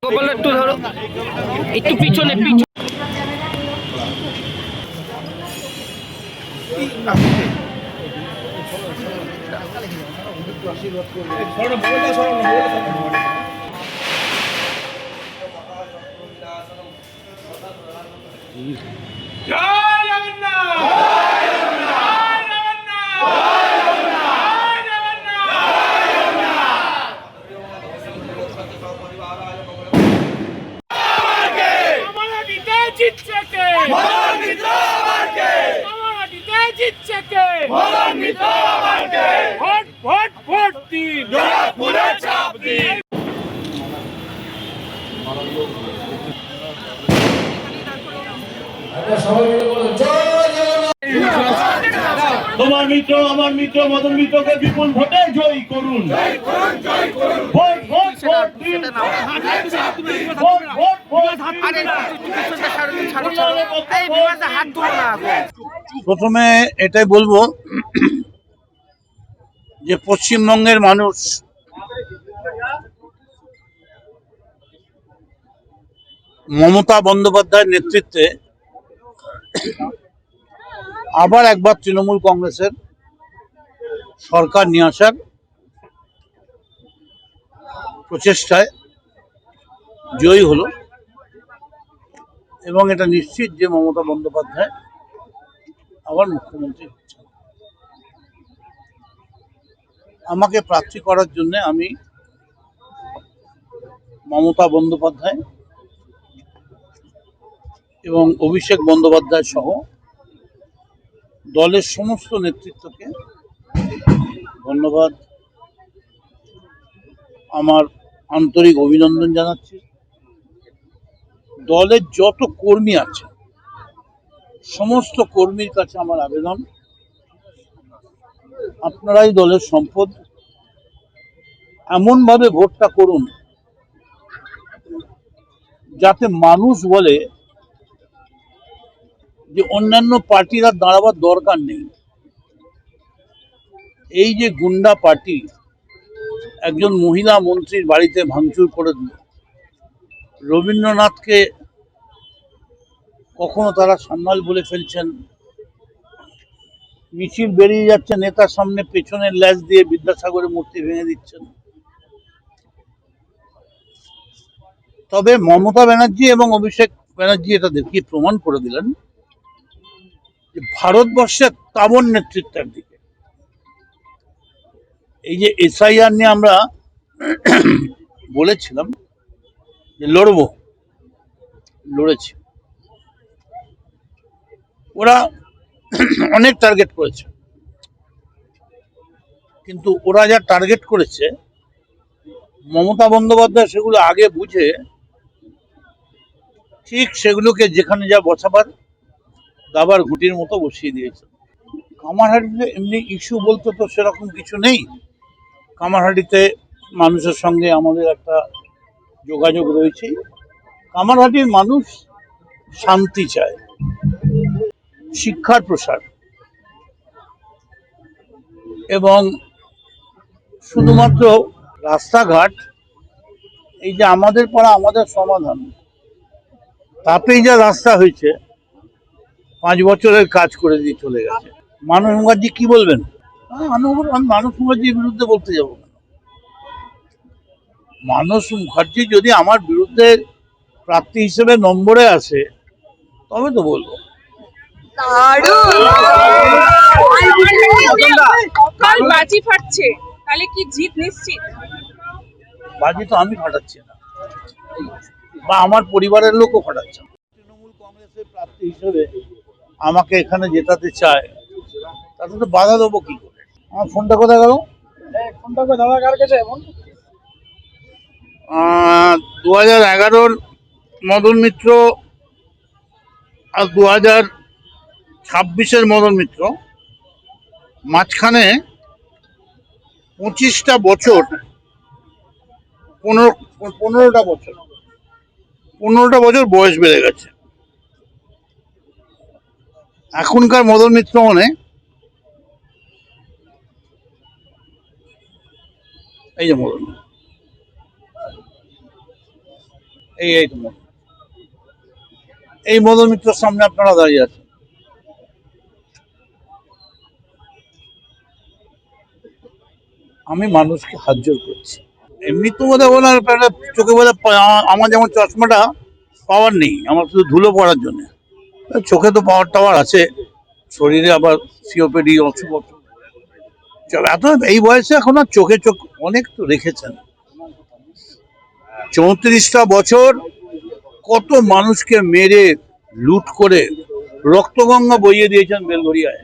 গোপাল একটু ধরো, একটু পিছনে পিছনে। তোমার মিত্র আমার মিত্র মদন মিত্রকে বিপুল ভোটে জয়ী করুন। ভোট ভোট ভোট দিন। ভোট ভোট ভোট প্রথমে এটাই বলবো যে পশ্চিমবঙ্গের মানুষ মমতা বন্দ্যোপাধ্যায়ের নেতৃত্বে আবার একবার তৃণমূল কংগ্রেসের সরকার নিয়ে আসার প্রচেষ্টায় জয়ী হলো এবং এটা নিশ্চিত যে মমতা বন্দ্যোপাধ্যায় আবার মুখ্যমন্ত্রী হচ্ছেন। আমাকে প্রার্থী করার জন্য আমি মমতা বন্দ্যোপাধ্যায় এবং অভিষেক বন্দ্যোপাধ্যায় সহ দলের সমস্ত নেতৃত্বকে ধন্যবাদ, আমার আন্তরিক অভিনন্দন জানাচ্ছি। দলের যত কর্মী আছে সমস্ত কর্মীর কাছে আমার আবেদন, আপনারাই দলের সম্পদ, এমনভাবে ভোটটা করুন যাতে মানুষ বলে যে অন্যান্য পার্টিরা দাঁড়াবার দরকার নেই। এই যে গুন্ডা পার্টি একজন মহিলা মন্ত্রীর বাড়িতে ভাঙচুর করে দিল, রবীন্দ্রনাথকে কখনো তারা সান্যাল বলে ফেলছেন, মিছিল বেরিয়ে যাচ্ছে, নেতার সামনে পেছনের ল্যাজ দিয়ে বিদ্যাসাগরের মূর্তি ভেঙে দিচ্ছেন। তবে মমতা ব্যানার্জি এবং অভিষেক ব্যানার্জি এটা দেখিয়ে প্রমাণ করে দিলেন যে ভারতবর্ষের তাবর নেতৃত্বের দিকে এই যে এসআইআর নিয়ে আমরা বলেছিলাম যে লড়েছি, ওরা অনেক টার্গেট করেছে, কিন্তু ওরা যা টার্গেট করেছে মমতা বন্দ্যোপাধ্যায় সেগুলো আগে বুঝে ঠিক সেগুলোকে যেখানে যা বসাবার দাবার ঘুটির মতো বসিয়ে দিয়েছে। কামারহাটিতে এমনি ইস্যু বলতে তো সেরকম কিছু নেই। কামারহাটিতে মানুষের সঙ্গে আমাদের একটা যোগাযোগ রয়েছে। কামারহাটির মানুষ শান্তি চায়, শিক্ষার প্রসার এবং শুধুমাত্র রাস্তাঘাট, এই যে আমাদের পাড়া আমাদের সমাধান, তাতেই যা রাস্তা হয়েছে 5 বছরের কাজ করে দিয়ে চলে গেছে। মানস মুখার্জি কি বলবেন? মানস মুখার্জির বিরুদ্ধে বলতে যাবো না। মানস মুখার্জি যদি আমার বিরুদ্ধে প্রার্থী হিসেবে নম্বরে আসে তবে তো বলবো। বাজি ফাটছে, তাহলে কি জিত নিশ্চিত? বাজি তো আমি ফাটাচ্ছি না, বা আমার পরিবারের লোকও ফাটাচ্ছে না। তৃণমূল কংগ্রেসের প্রার্থী হিসেবে আমাকে এখানে জেতাতে চায়, তাতে তো বাধা দেবো কি করে? আমার ফোনটা কোথায় গেল? 2011-র মদন মিত্র আর 2026-এর মদন মিত্র, মাঝখানে 25টা বছর, 15টা বছর বয়স বেড়ে গেছে। এখনকার মদন মিত্র মনে এই যে মদন এই তো মদন। এই মদন মিত্রের সামনে আপনারা দাঁড়িয়ে আছেন। আমি মানুষকে হাত জোর করছি। এমনি তো বোধহয় ওনার একটা চোখে বোধহয় আমার যেমন চশমাটা পাওয়ার নেই, আমার শুধু ধুলো পড়ার জন্য। চোখে তো পাওয়ার টাওয়ার আছে, শরীরে আবার সিওপিডি অসুখ। এত এই বয়সে এখন আর চোখে চোখ অনেক তো রেখেছেন। 34টা বছর কত মানুষকে মেরে লুট করে রক্তগঙ্গা বইয়ে দিয়েছেন বেলঘরিয়ায়।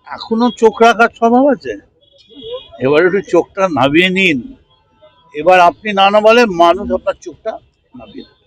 এখনো চোখ রাখার স্বভাব আছে? এবার একটু চোখটা নামিয়ে নিন। এবার আপনি না নামালে মানুষ আপনার চোখটা নামিয়ে দেবে।